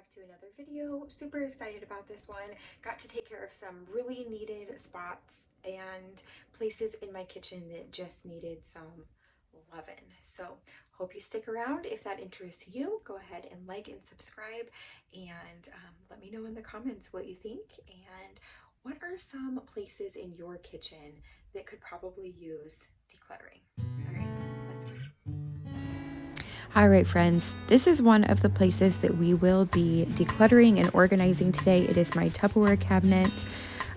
back to another video. Super excited about this one. Got to take care of some really needed spots and places in my kitchen that just needed some loving. So hope you stick around. If that interests you, go ahead and like and subscribe, and let me know in the comments what you think and what are some places in your kitchen that could probably use decluttering. All right, let's go. All right, friends, this is one of the places that we will be decluttering and organizing today. It is my Tupperware cabinet.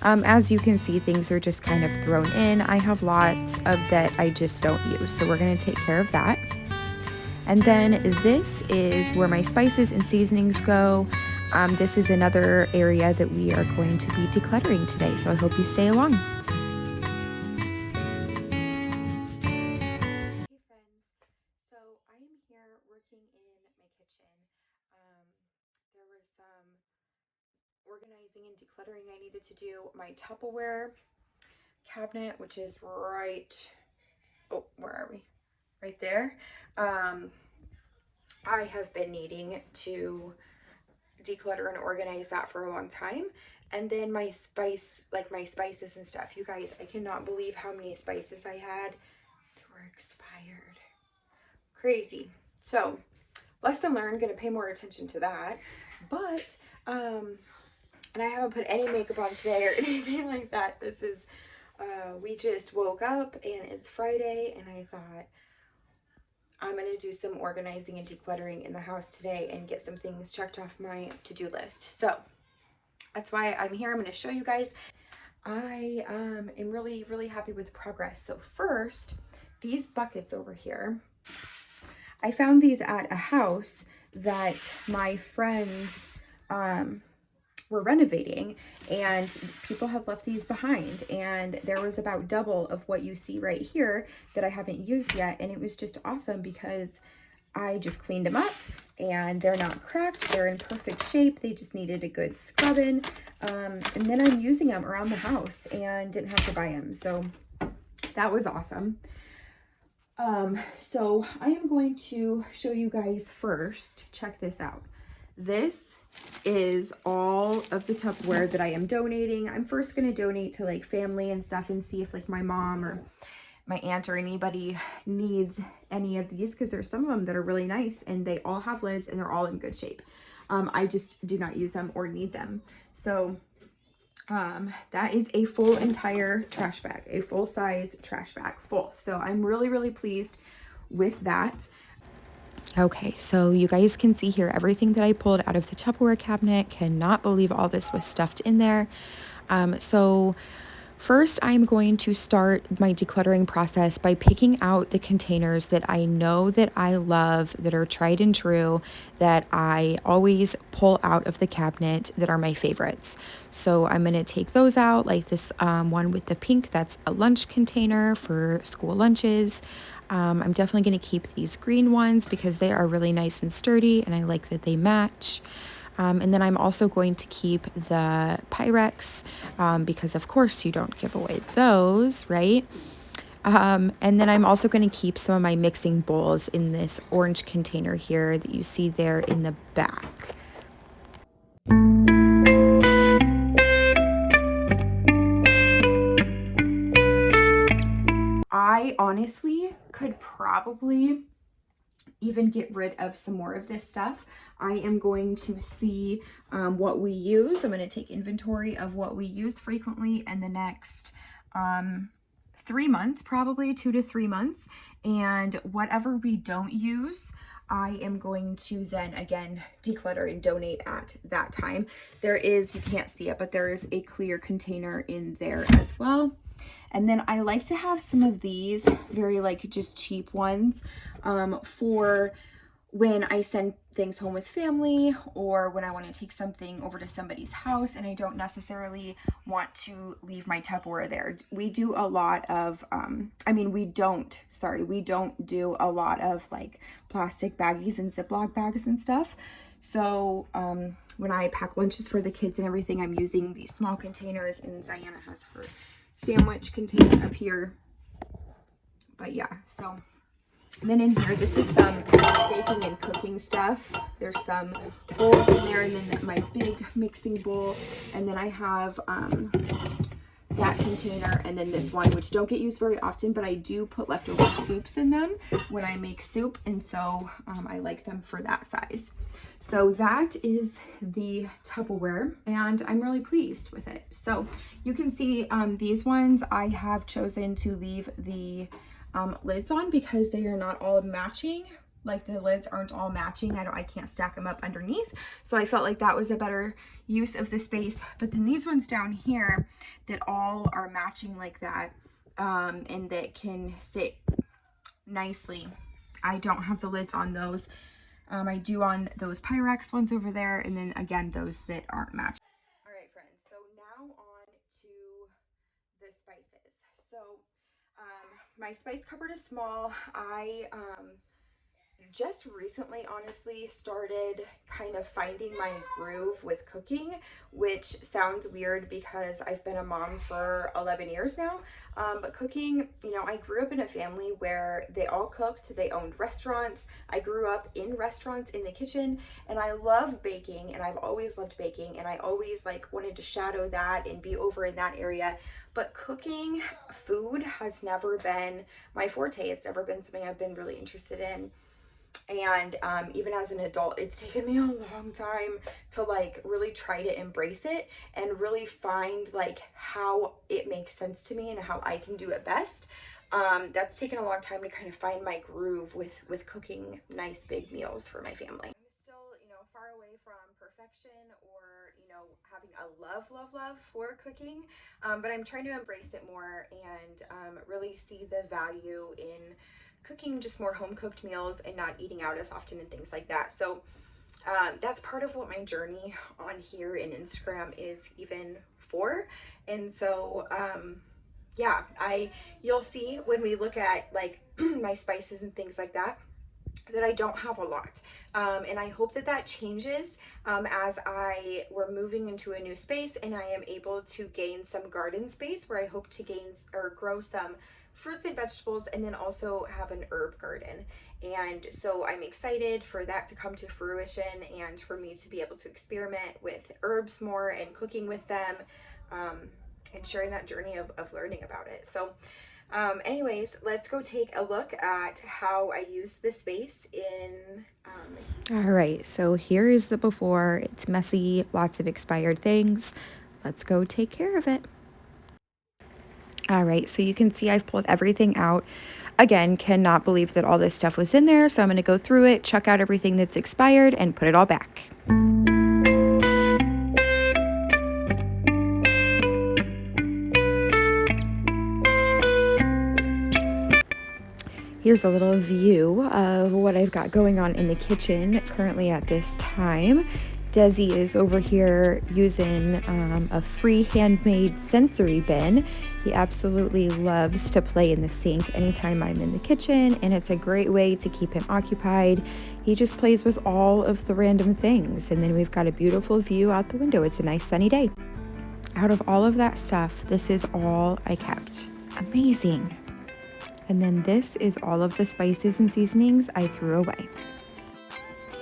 As you can see, things are just kind of thrown in. I have lots of that I just don't use, so we're going to take care of that. And then this is where my spices and seasonings go. This is another area that we are going to be decluttering today, so I hope you stay along. Organizing and decluttering I needed to do. My Tupperware cabinet, which is right, oh, where are we? Right there. I have been needing to declutter and organize that for a long time. And then my spices and stuff. You guys, I cannot believe how many spices I had that were expired. Crazy. So, lesson learned, gonna pay more attention to that. But, and I haven't put any makeup on today or anything like that. This is, we just woke up and it's Friday, and I thought I'm going to do some organizing and decluttering in the house today and get some things checked off my to-do list. So that's why I'm here. I'm going to show you guys. I am really, really happy with progress. So first, these buckets over here, I found these at a house that my friends, we're renovating, and people have left these behind, and there was about double of what you see right here that I haven't used yet, and it was just awesome because I just cleaned them up and they're not cracked, they're in perfect shape, they just needed a good scrubbing, and then I'm using them around the house and didn't have to buy them, so that was awesome. So I am going to show you guys first. Check this out. This is all of the Tupperware that I am donating. I'm first going to donate to like family and stuff and see if like my mom or my aunt or anybody needs any of these, because there's some of them that are really nice and they all have lids and they're all in good shape. I just do not use them or need them. So that is a full entire trash bag, a full size trash bag full. So I'm really, really pleased with that. Okay, so you guys can see here everything that I pulled out of the Tupperware cabinet. Cannot believe all this was stuffed in there. So first, I'm going to start my decluttering process by picking out the containers that I know that I love, that are tried and true, that I always pull out of the cabinet, that are my favorites. So I'm going to take those out, like this one with the pink, that's a lunch container for school lunches. I'm definitely going to keep these green ones because they are really nice and sturdy, and I like that they match. And then I'm also going to keep the Pyrex because of course you don't give away those, right? And then I'm also going to keep some of my mixing bowls in this orange container here that you see there in the back. I honestly could probably even get rid of some more of this stuff. I am going to see what we use. I'm going to take inventory of what we use frequently in the next 3 months, probably 2 to 3 months. And whatever we don't use, I am going to then again declutter and donate at that time. There is, you can't see it, but there is a clear container in there as well. And then I like to have some of these very like just cheap ones for when I send things home with family, or when I want to take something over to somebody's house and I don't necessarily want to leave my Tupperware there. We do a lot of, we don't do a lot of like plastic baggies and Ziploc bags and stuff. So when I pack lunches for the kids and everything, I'm using these small containers, and Ziana has her sandwich container up here. But yeah, so And then in here, this is some baking and cooking stuff. There's some bowls in there, and then my big mixing bowl. And then I have that container, and then this one, which don't get used very often, but I do put leftover soups in them when I make soup, and so I like them for that size. So that is the Tupperware, and I'm really pleased with it. So you can see these ones I have chosen to leave the lids on because they are not all matching. Like the lids aren't all matching. I can't stack them up underneath. So I felt like that was a better use of the space. But then these ones down here that all are matching like that, and that can sit nicely. I don't have the lids on those. I do on those Pyrex ones over there. And then again, those that aren't matching. All right, friends. So now on to the spices. So my spice cupboard is small. I just recently, honestly, started kind of finding my groove with cooking, which sounds weird because I've been a mom for 11 years now. But cooking, you know, I grew up in a family where they all cooked, they owned restaurants. I grew up in restaurants in the kitchen, and I love baking, and I've always loved baking, and I always like wanted to shadow that and be over in that area. But cooking food has never been my forte. It's never been something I've been really interested in. And even as an adult, it's taken me a long time to like really try to embrace it and really find like how it makes sense to me and how I can do it best. That's taken a long time to kind of find my groove with cooking nice big meals for my family. I'm still, you know, far away from perfection or, you know, having a love for cooking, but I'm trying to embrace it more and really see the value in cooking just more home cooked meals and not eating out as often and things like that. So that's part of what my journey on here in Instagram is even for. And so yeah, you'll see when we look at like my spices and things like that I don't have a lot, and I hope that that changes as we're moving into a new space and I am able to gain some garden space where I hope to gain or grow some fruits and vegetables, and then also have an herb garden. And so I'm excited for that to come to fruition and for me to be able to experiment with herbs more and cooking with them, and sharing that journey of learning about it. So anyways, let's go take a look at how I use the space in all right, so here is the before. It's messy, lots of expired things. Let's go take care of it. All right, so you can see I've pulled everything out. Again, cannot believe that all this stuff was in there, so I'm going to go through it, chuck out everything that's expired, and put it all back. Here's a little view of what I've got going on in the kitchen currently at this time. Desi is over here using a free handmade sensory bin. He absolutely loves to play in the sink anytime I'm in the kitchen, and it's a great way to keep him occupied. He just plays with all of the random things, and then we've got a beautiful view out the window. It's a nice sunny day. Out of all of that stuff, this is all I kept. Amazing. And then this is all of the spices and seasonings I threw away.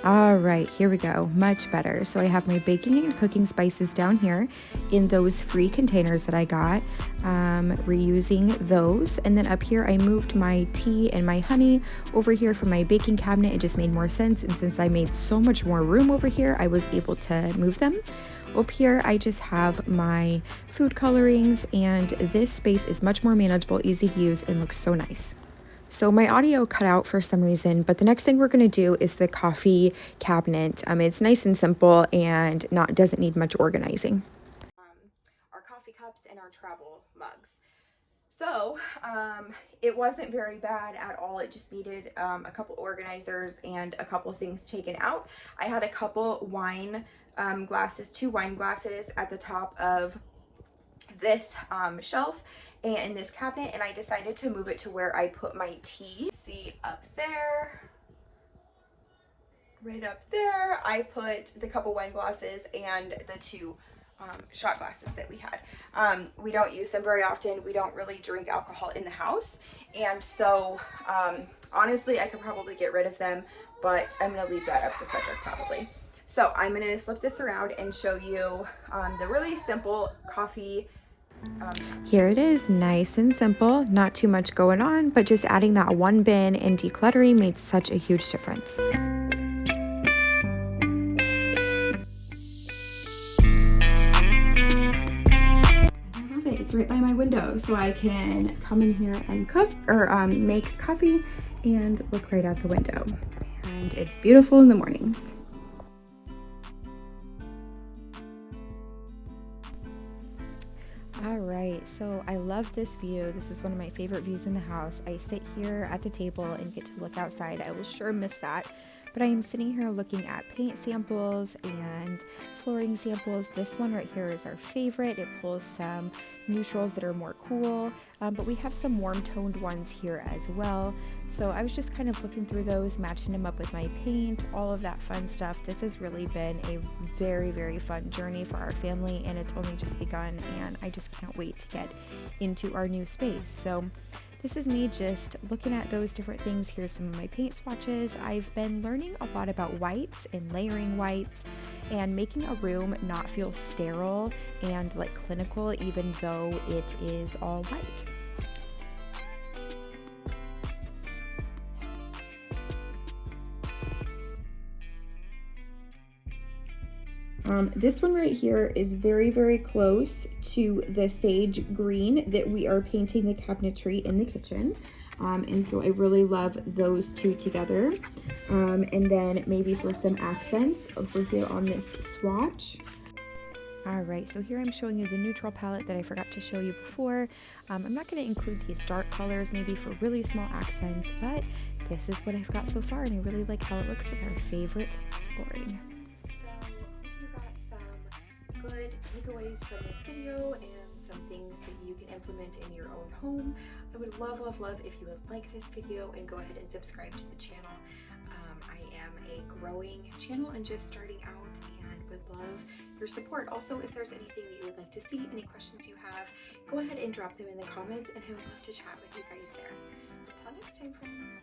All right, here we go. Much better. So I have my baking and cooking spices down here in those free containers that I got, reusing those. And then up here, I moved my tea and my honey over here from my baking cabinet. It just made more sense. And since I made so much more room over here, I was able to move them. Up here, I just have my food colorings, and this space is much more manageable, easy to use, and looks so nice. So my audio cut out for some reason, but the next thing we're going to do is the coffee cabinet. It's nice and simple and doesn't need much organizing. Our coffee cups and our travel mugs. So it wasn't very bad at all. It just needed a couple organizers and a couple things taken out. I had a couple wine glasses, 2 wine glasses at the top of this shelf and in this cabinet, and I decided to move it to where I put my tea. See up there, right up there, I put the couple wine glasses and the 2 shot glasses that we had. We don't use them very often. We don't really drink alcohol in the house. And so honestly, I could probably get rid of them, but I'm gonna leave that up to Frederick probably. So I'm gonna flip this around and show you the really simple coffee. Here it is, nice and simple, not too much going on, but just adding that one bin and decluttering made such a huge difference. It's right by my window, so I can come in here and cook or make coffee and look right out the window. And it's beautiful in the mornings. All right, so I love this view. This is one of my favorite views in the house. I sit here at the table and get to look outside. I will sure miss that. But I am sitting here looking at paint samples and flooring samples. This one right here is our favorite. It pulls some neutrals that are more cool, but we have some warm toned ones here as well. So I was just kind of looking through those, matching them up with my paint, all of that fun stuff. This has really been a very, very fun journey for our family, and it's only just begun, and I just can't wait to get into our new space. So this is me just looking at those different things. Here's some of my paint swatches. I've been learning a lot about whites and layering whites and making a room not feel sterile and like clinical, even though it is all white. This one right here is very, very close to the sage green that we are painting the cabinetry in the kitchen. And so I really love those two together. And then maybe for some accents over here on this swatch. All right, so here I'm showing you the neutral palette that I forgot to show you before. I'm not going to include these dark colors maybe for really small accents, but this is what I've got so far, and I really like how it looks with our favorite flooring. Good takeaways from this video and some things that you can implement in your own home. I would love if you would like this video and go ahead and subscribe to the channel. I am a growing channel and just starting out, and would love your support. Also, if there's anything that you would like to see, any questions you have, go ahead and drop them in the comments, and I would love to chat with you guys there. Until next time, friends.